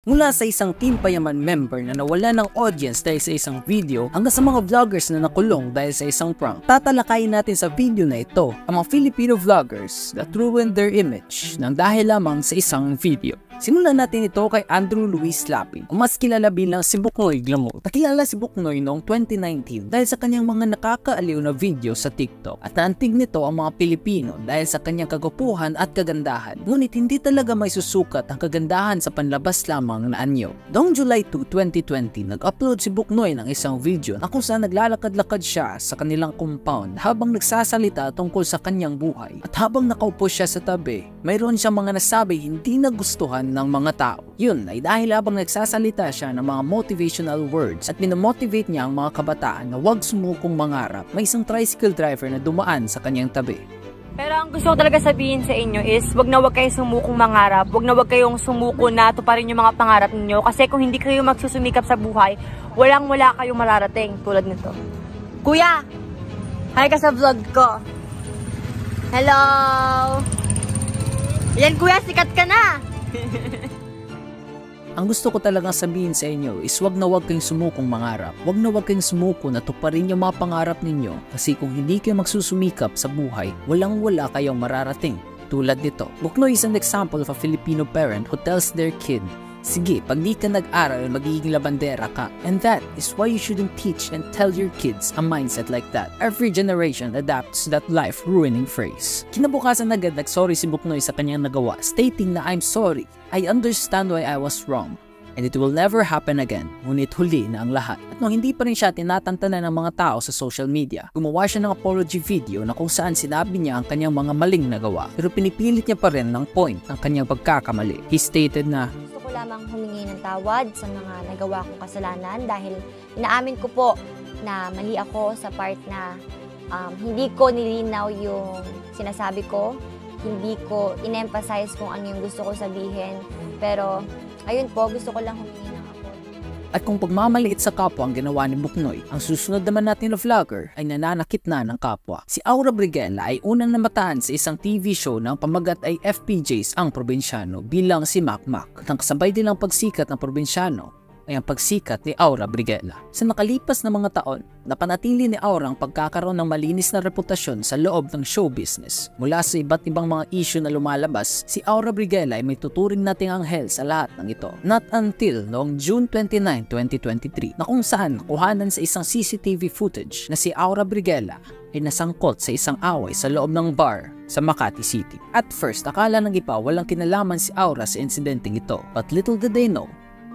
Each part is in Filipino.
Mula sa isang Team Payaman member na nawala ng audience dahil sa isang video hanggang sa mga vloggers na nakulong dahil sa isang prank. Tatalakayin natin sa video na ito ang mga Filipino vloggers that ruined their image nang dahil lamang sa isang video. Simulan natin ito kay Andrew Luis Lapin, o mas kilala bilang si Buknoy Glamour. Nakilala si Buknoy noong 2019 dahil sa kanyang mga nakakaaliw na video sa TikTok at naantig nito ang mga Pilipino dahil sa kanyang kagwapuhan at kagandahan. Ngunit hindi talaga may susukat ang kagandahan sa panlabas lamang na anyo. Noong July 2, 2020, nag-upload si Buknoy ng isang video na kung saan naglalakad-lakad siya sa kanilang compound habang nagsasalita tungkol sa kanyang buhay. At habang nakaupo siya sa tabi, mayroon siyang mga nasabi hindi nagustuhan ng mga tao. Yun ay dahil habang nagsasalita siya ng mga motivational words at minomotivate niya ang mga kabataan na huwag sumukong mangarap, may isang tricycle driver na dumaan sa kanyang tabi. Pero ang gusto ko talaga sabihin sa inyo is wag na wag kayong sumukong mangarap, wag na wag kayong sumuko na tuparin yung mga pangarap niyo kasi kung hindi kayo magsusumikap sa buhay, walang-wala kayong mararating tulad nito. Kuya! Hi ka sa vlog ko. Hello! Yan kuya, sikat ka na! Ang gusto ko talagang sabihin sa inyo is wag na wag kayong sumukong mangarap. Wag na wag kayong sumuko na tuparin yung mga pangarap ninyo kasi kung hindi kayo magsusumikap sa buhay, walang-wala kayong mararating tulad nito. Buknoy is an example of a Filipino parent who tells their kid, sige, pag di ka nag-aral, magiging labandera ka. And that is why you shouldn't teach and tell your kids a mindset like that. Every generation adapts that life-ruining phrase. Kinabukasan agad nag-sorry si Buknoy sa kanyang nagawa, stating na I'm sorry. I understand why I was wrong. And it will never happen again. Ngunit huli na ang lahat. At nung hindi pa rin siya tinatantanan ng mga tao sa social media, gumawa siya ng apology video na kung saan sinabi niya ang kanyang mga maling nagawa. Pero pinipilit niya pa rin ng point ng kanyang pagkakamali. He stated na, lamang humingi ng tawad sa mga nagawa kong kasalanan dahil inaamin ko po na mali ako sa part na hindi ko nilinaw yung sinasabi ko, hindi ko in-emphasize kung ano yung gusto ko sabihin, pero ayun po, gusto ko lang humingi ng apology. At kung pagmamaliit sa kapwa ang ginawa ni Buknoy, ang susunod naman natin na vlogger ay nananakit na ng kapwa. Si Aura Briguela ay unang namataan sa isang TV show na ang pamagat ay FPJs ang Probinsyano bilang si Makmak. At ang kasabay din ang pagsikat ng Probinsyano ay ang pagsikat ni Aura Briguela. Sa nakalipas na mga taon, napanatili ni Aura ang pagkakaroon ng malinis na reputasyon sa loob ng show business. Mula sa iba't ibang mga issue na lumalabas, si Aura Briguela ay may tuturing nating anghel sa lahat ng ito. Not until noong June 29, 2023 na kung saan nakuhanan sa isang CCTV footage na si Aura Briguela ay nasangkot sa isang away sa loob ng bar sa Makati City. At first, akala ng iba walang kinalaman si Aura sa insidenteng ito. But little did they know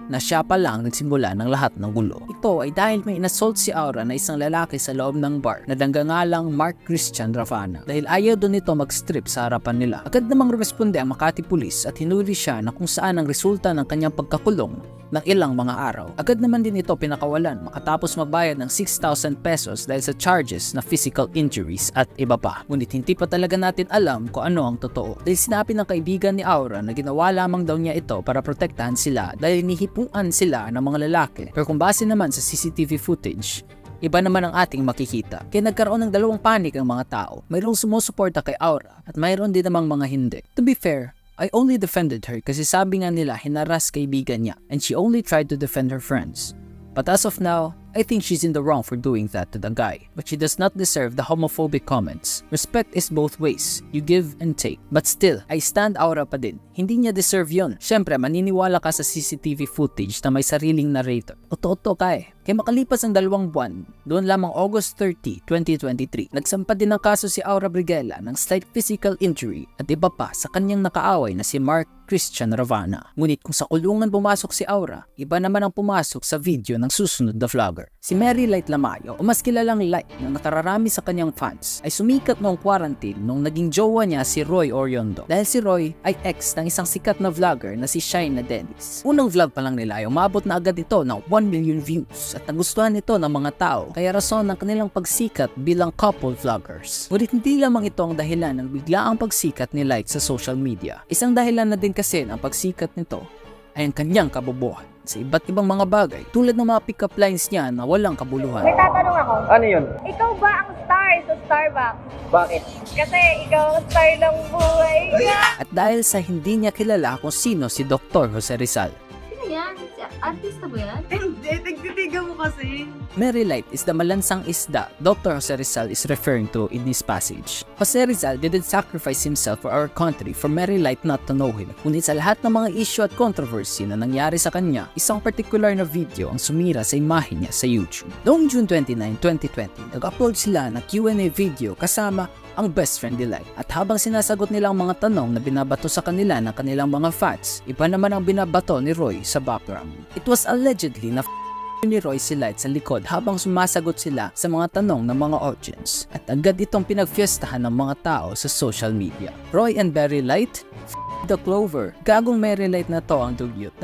na siya pa lang nagsimula ng lahat ng gulo. Ito ay dahil may inassault si Aura na isang lalaki sa loob ng bar na danggangalang Mark Christian Ravana dahil ayaw doon nito mag-strip sa harapan nila. Agad namang responde ang Makati Police at hinuli siya na kung saan ang resulta ng kanyang pagkakulong ng ilang mga araw. Agad naman din ito pinakawalan makatapos magbayad ng 6,000 pesos dahil sa charges na physical injuries at iba pa. Ngunit hindi pa talaga natin alam kung ano ang totoo dahil sinabi ng kaibigan ni Aura na ginawa lamang daw niya ito para protektahan sila dahil nihipuan sila ng mga lalaki. Pero kung base naman sa CCTV footage, iba naman ang ating makikita. Kaya nagkaroon ng dalawang panik ang mga tao. Mayroong sumusuporta kay Aura at mayroon din namang mga hindi. To be fair, I only defended her kasi sabi nga nila hinaras kaibigan niya and she only tried to defend her friends. But as of now, I think she's in the wrong for doing that to the guy. But she does not deserve the homophobic comments. Respect is both ways. You give and take. But still, I stand Aura pa din. Hindi niya deserve yon. Syempre, maniniwala ka sa CCTV footage na may sariling narrator. Totoo ka eh. Kaya makalipas ang 2 buwan, doon lamang August 30, 2023, nagsampa din ng kaso si Aura Briguela ng slight physical injury at iba pa sa kanyang nakaaway na si Mark Christian Ravana. Ngunit kung sa kulungan pumasok si Aura, iba naman ang pumasok sa video ng susunod na vlogger. Si Mary Light Lamayo, o mas kilalang Light na nakararami sa kanyang fans, ay sumikat noong quarantine nung naging jowa niya si Roy Oriondo. Dahil si Roy ay ex ng isang sikat na vlogger na si Shine na Dennis. Unang vlog pa lang nila ay umabot na agad ito ng 1 million views at nagustuhan ito ng mga tao kaya rason ng kanilang pagsikat bilang couple vloggers. Ngunit hindi lamang ito ang dahilan ng biglaang pagsikat ni Light sa social media. Isang dahilan na din kasi ng pagsikat nito ay ang kanyang kabobohan sa iba't ibang mga bagay tulad ng mga pick-up lines niya na walang kabuluhan. May tatanong ako. Ano yun? Ikaw ba ang star sa Starbucks? Bakit? Kasi ikaw ang star ng buhay. At dahil sa hindi niya kilala kung sino si Dr. Jose Rizal, Sino yan? yan? Artista ba yan? Hindi, nagtitigan mo kasi. Mary Light is the malansang isda Dr. Jose Rizal is referring to in this passage. Jose Rizal didn't sacrifice himself for our country for Mary Light not to know him. Ngunit sa lahat ng mga issue at controversy na nangyari sa kanya, isang particular na video ang sumira sa imahe niya sa YouTube. Noong June 29, 2020, nag-upload sila ng Q&A video kasama ang best friend ni Light. At habang sinasagot nila ang mga tanong na binabato sa kanila ng kanilang mga fans, iba naman ang binabato ni Roy sa background. It was allegedly na ni Roy si Light sa likod habang sumasagot sila sa mga tanong ng mga audience. At agad itong pinagfiestahan ng mga tao sa social media. Roy and Barry Light, the Clover. Gagong Mary Light na to ang dugyot.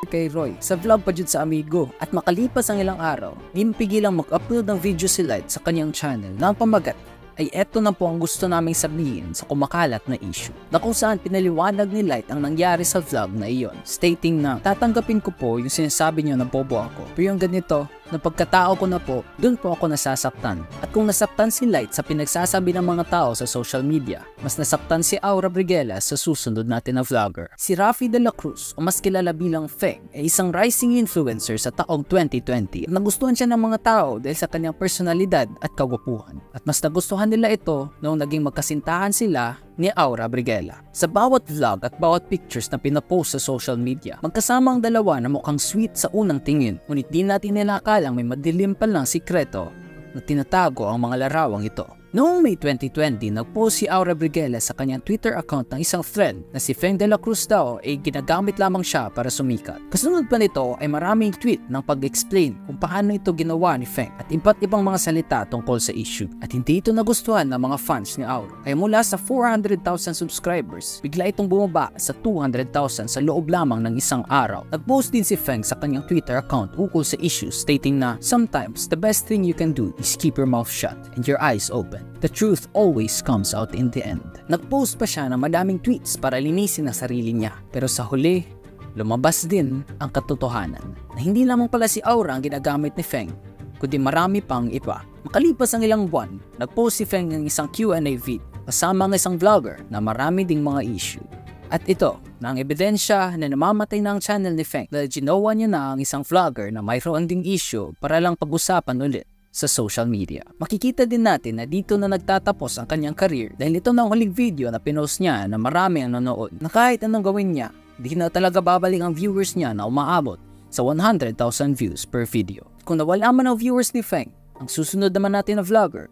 Kay Roy sa vlog pa jud sa amigo. At makalipas ang ilang araw, nimpigilang mag-upload ng video si Light sa kanyang channel na ang pamagat ay eto na po ang gusto naming sabihin sa kumakalat na issue, na kung saan pinaliwanag ni Light ang nangyari sa vlog na iyon, stating na tatanggapin ko po yung sinasabi niyo na bobo ako, pero yung ganito, na pagkatao ko na po, dun po ako nasasaktan. At kung nasaktan si Light sa pinagsasabi ng mga tao sa social media, mas nasaktan si Aura Briguela sa susunod natin na vlogger. Si Rafi de la Cruz, o mas kilala bilang Feng, ay isang rising influencer sa taong 2020. Nagustuhan siya ng mga tao dahil sa kanyang personalidad at kagwapuhan. At mas nagustuhan nila ito noong naging magkasintahan sila ni Aura Briguela. Sa bawat vlog at bawat pictures na pinapost sa social media, magkasama ang dalawa na mukhang sweet sa unang tingin, ngunit di natin nilakalang may madilim palang sikreto na tinatago ang mga larawang ito. Noong May 2020, nagpost si Aura Briguela sa kanyang Twitter account ng isang thread na si Feng de la Cruz daw ay ginagamit lamang siya para sumikat. Kasunod pa nito ay maraming tweet ng pag-explain kung paano ito ginawa ni Feng at iba't ibang mga salita tungkol sa issue. At hindi ito nagustuhan ng mga fans ni Aura. Kaya mula sa 400,000 subscribers, bigla itong bumaba sa 200,000 sa loob lamang ng isang araw. Nagpost din si Feng sa kanyang Twitter account ukol sa issue, stating na sometimes the best thing you can do is keep your mouth shut and your eyes open. The truth always comes out in the end. Nagpost pa siya ng madaming tweets para linisin ang sarili niya. Pero sa huli, lumabas din ang katotohanan na hindi lamang pala si Aura ang ginagamit ni Feng, kundi marami pang iba. Makalipas ang ilang buwan, nagpost si Feng ng isang Q&A vid kasama ng isang vlogger na marami ding mga issue. At ito na ang ebidensya na namamatay na ang channel ni Feng dahil ginawa niya na ang isang vlogger na mayroon ding issue para lang pag-usapan ulit sa social media. Makikita din natin na dito na nagtatapos ang kanyang career dahil ito na ang huling video na pinost niya na marami ang nanood na kahit anong gawin niya, di na talaga babalik ang viewers niya na umaabot sa 100,000 views per video. Kung nawala man ang viewers ni Feng, ang susunod naman natin na vlogger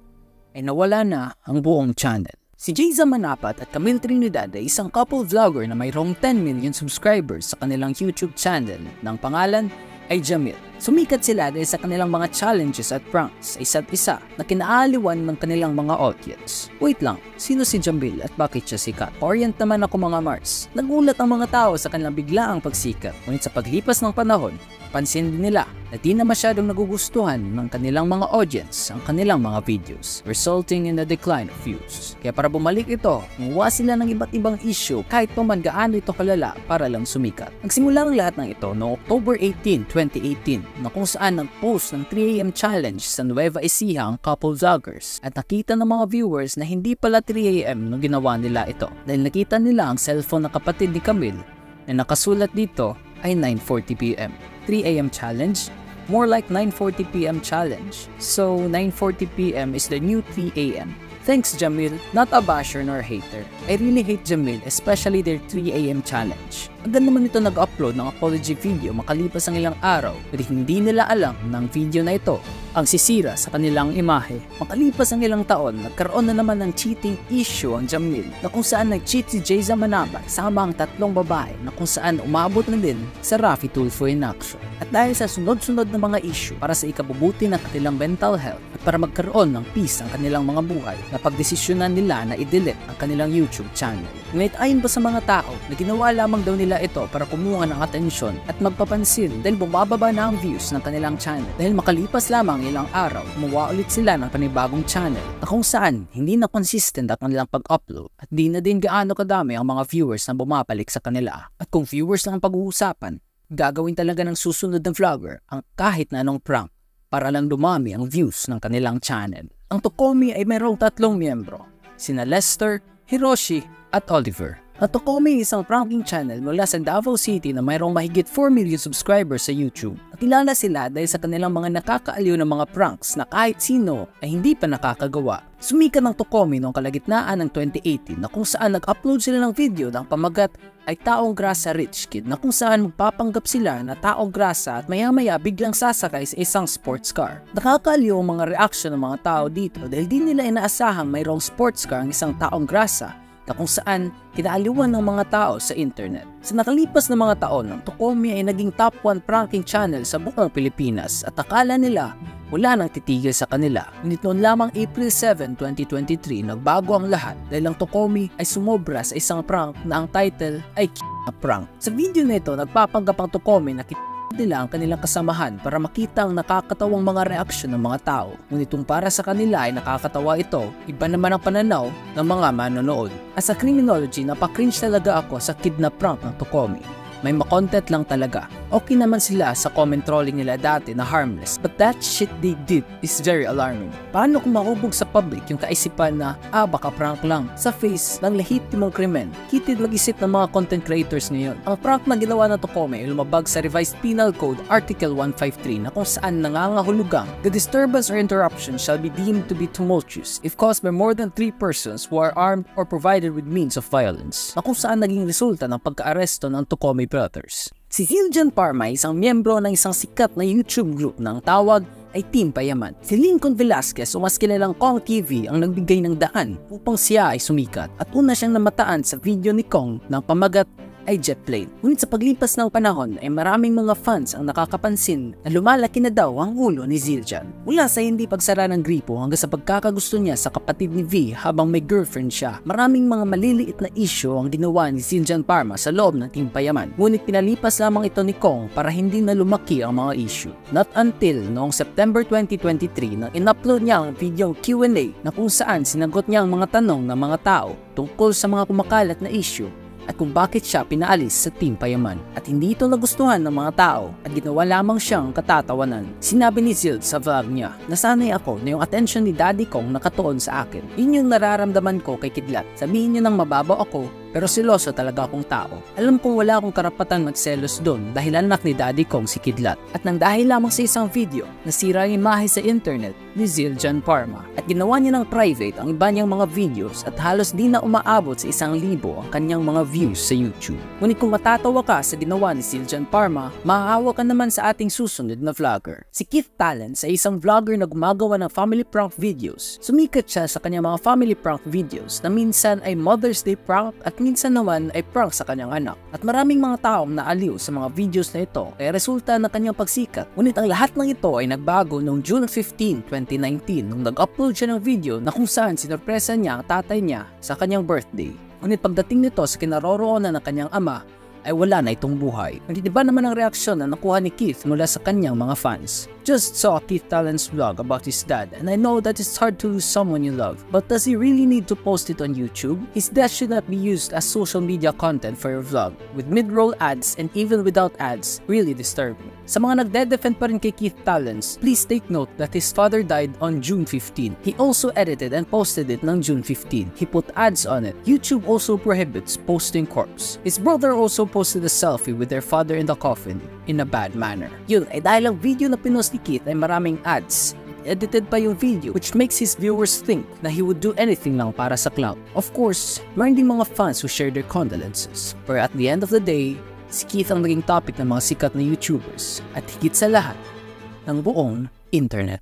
ay nawala na ang buong channel. Si Jayza Manapat at Camille Trinidad ay isang couple vlogger na mayroong 10 million subscribers sa kanilang YouTube channel ng pangalan ay Jamil. Sumikat sila dahil sa kanilang mga challenges at pranks sa isa't isa na kinaaliwan ng kanilang mga audience. Wait lang, sino si Jamil at bakit siya sikat? Orient naman ako mga Mars. Nagulat ang mga tao sa kanilang biglaang pagsikat, ngunit sa paglipas ng panahon, pansin din nila na di na masyadong nagugustuhan ng kanilang mga audience ang kanilang mga videos, resulting in a decline of views. Kaya para bumalik ito, gumawa sila ng iba't ibang issue kahit pa man gaano ito kalala para lang sumikat. Nagsimula ang lahat ng ito noong October 18, 2018 na kung saan nag-post ng 3 AM challenge sa Nueva Ecija ang couple vloggers at nakita ng mga viewers na hindi pala 3 AM nung ginawa nila ito dahil nakita nila ang cellphone ng kapatid ni Camille na nakasulat dito ay 9:40 PM. 3 AM challenge? More like 9:40 PM challenge. So 9:40 PM is the new 3 AM. Thanks Jamil, not a basher nor hater. I really hate Jamil, especially their 3 AM challenge. Agad naman ito nag-upload ng apology video makalipas ang ilang araw, pero hindi nila alam ng video na ito ang sisira sa kanilang imahe. Makalipas ang ilang taon, nagkaroon na naman ng cheating issue ang Jamil na kung saan nag-cheat si Jayza Manapat sama ang 3 babae na kung saan umabot na din sa Rafi Tulfo in action. At dahil sa sunod-sunod na mga issue para sa ikabubuti ng kanilang mental health at para magkaroon ng peace ang kanilang mga buhay, napagdesisyonan nila na i-delete ang kanilang YouTube channel. Ngunit ayon pa sa mga tao na ginawa lamang daw nila ito para kumuha ng atensyon at magpapansin dahil bumababa na ang views ng kanilang channel. Dahil makalipas lamang ilang araw, gumawa ulit sila ng panibagong channel na kung saan hindi na consistent ang kanilang pag-upload at di na din gaano kadami ang mga viewers na bumabalik sa kanila. At kung viewers lang ang pag-uusapan, gagawin talaga ng susunod ng vlogger ang kahit na anong prank para lang dumami ang views ng kanilang channel. Ang Tokomi ay mayroong 3 miyembro, sina Lester, Hiroshi at Oliver. At Tokomi ay isang pranking channel mula sa Davao City na mayroong mahigit 4 million subscribers sa YouTube. Nakilala sila dahil sa kanilang mga nakakaaliw na mga pranks na kahit sino ay hindi pa nakakagawa. Sumikat ng Tokomi noong kalagitnaan ng 2018 na kung saan nag-upload sila ng video ng pamagat ay Taong Grasa Rich Kid na kung saan magpapanggap sila na taong grasa at maya-maya biglang sasakay sa isang sports car. Nakakaaliw ang mga reaction ng mga tao dito dahil di nila inaasahang mayroong sports car ang isang taong grasa na kung saan kinaaliwan ng mga tao sa internet. Sa nakalipas na mga taon, ang Tokomi ay naging top 1 pranking channel sa buong Pilipinas at akala nila wala nang titigil sa kanila. Ngunit noon lamang April 7, 2023, nagbago ang lahat dahil ang Tokomi ay sumobra sa isang prank na ang title ay Prank. Sa video na ito, nagpapanggap ang Tokomi na nila ang kanilang kasamahan para makita ang nakakatawang mga reaksyon ng mga tao. Ngunit kung para sa kanila ay nakakatawa ito, iba naman ang pananaw ng mga manonood. As a criminology, napakringe talaga ako sa kidnap prank ng Tokomi. May makontent lang talaga. Okay naman sila sa comment trolling nila dati na harmless, but that shit they did is very alarming. Paano kung mahubog sa public yung kaisipan na baka prank lang sa face ng lehitimong krimen? Kitid mag-isip ng mga content creators ngayon. Ang prank na ginawa ng Tokomi ay lumabag sa Revised Penal Code Article 153 na kung saan nangangahulugang the disturbance or interruption shall be deemed to be tumultuous if caused by more than 3 persons who are armed or provided with means of violence, na kung saan naging resulta ng pagka-aresto ng Tokomi brothers. Si Zildjian Parma ay isang miyembro ng isang sikat na YouTube group na ang tawag ay Team Payaman. Si Lincoln Velasquez o mas kilalang Kong TV ang nagbigay ng daan upang siya ay sumikat at una siyang namataan sa video ni Kong ng pamagat ay jet plane. Ngunit sa paglipas ng panahon ay maraming mga fans ang nakakapansin na lumalaki na daw ang ulo ni Zildjian. Mula sa hindi pagsara ng gripo hanggang sa pagkakagusto niya sa kapatid ni V habang may girlfriend siya, maraming mga maliliit na issue ang ginawa ni Zildjian Parma sa loob ng Team Payaman. Ngunit pinalipas lamang ito ni Kong para hindi na lumaki ang mga issue. Not until noong September 2023 nang in-upload niya ang video Q&A na kung saan sinagot niya ang mga tanong ng mga tao tungkol sa mga kumakalat na issue at kung bakit siya pinaalis sa Team Payaman. At hindi ito nagustuhan ng mga tao at ginawa lamang siyang katatawanan. Sinabi ni Zild sa vlog niya, nasanay ako na yung attention ni Daddy Kong nakatuon sa akin. Yun yung nararamdaman ko kay Kidlat. Sabihin niyo nang mababaw ako, pero seloso talaga akong tao. Alam kong wala akong karapatan magselos doon dahil anak ni Daddy Kong si Kidlat. At nang dahil lamang sa isang video, nasira ang imahe sa internet ni Zildjian Parma. At ginawa niya ng private ang iba niyang mga videos at halos di na umaabot sa 1,000 ang kanyang mga views sa YouTube. Ngunit kung matatawa ka sa ginawa ni Zildjian Parma, maaawa ka naman sa ating susunod na vlogger. Si Keith Talents ay isang vlogger na gumagawa ng family prank videos. Sumikat siya sa kanyang mga family prank videos na minsan ay Mother's Day prank at minsan naman ay prank sa kanyang anak. At maraming mga taong naaliw sa mga videos na ito ay resulta ng kanyang pagsikat. Ngunit ang lahat ng ito ay nagbago noong June 15, 2019 nung nag-upload siya ng video na kung saan sinurpresa niya ang tatay niya sa kanyang birthday. Ngunit pagdating nito sa kinaroroonan ng kanyang ama ay wala na itong buhay. Ngunit iba naman ang reaksyon na nakuha ni Keith mula sa kanyang mga fans. Just saw Keith Talents vlog about his dad and I know that it's hard to lose someone you love. But does he really need to post it on YouTube? His death should not be used as social media content for your vlog. With mid-roll ads and even without ads, really disturbing. Sa mga nagde-defend pa rin kay Keith Talents, please take note that his father died on June 15. He also edited and posted it ng June 15. He put ads on it. YouTube also prohibits posting corpse. His brother also posted a selfie with their father in the coffin in a bad manner. Yun ay dahil ang video na pinost ni Keith ay maraming ads. Edited pa yung video which makes his viewers think na he would do anything lang para sa clout. Of course, meron din mga fans who share their condolences. But at the end of the day, si Keith ang naging topic ng mga sikat na YouTubers at higit sa lahat ng buong internet.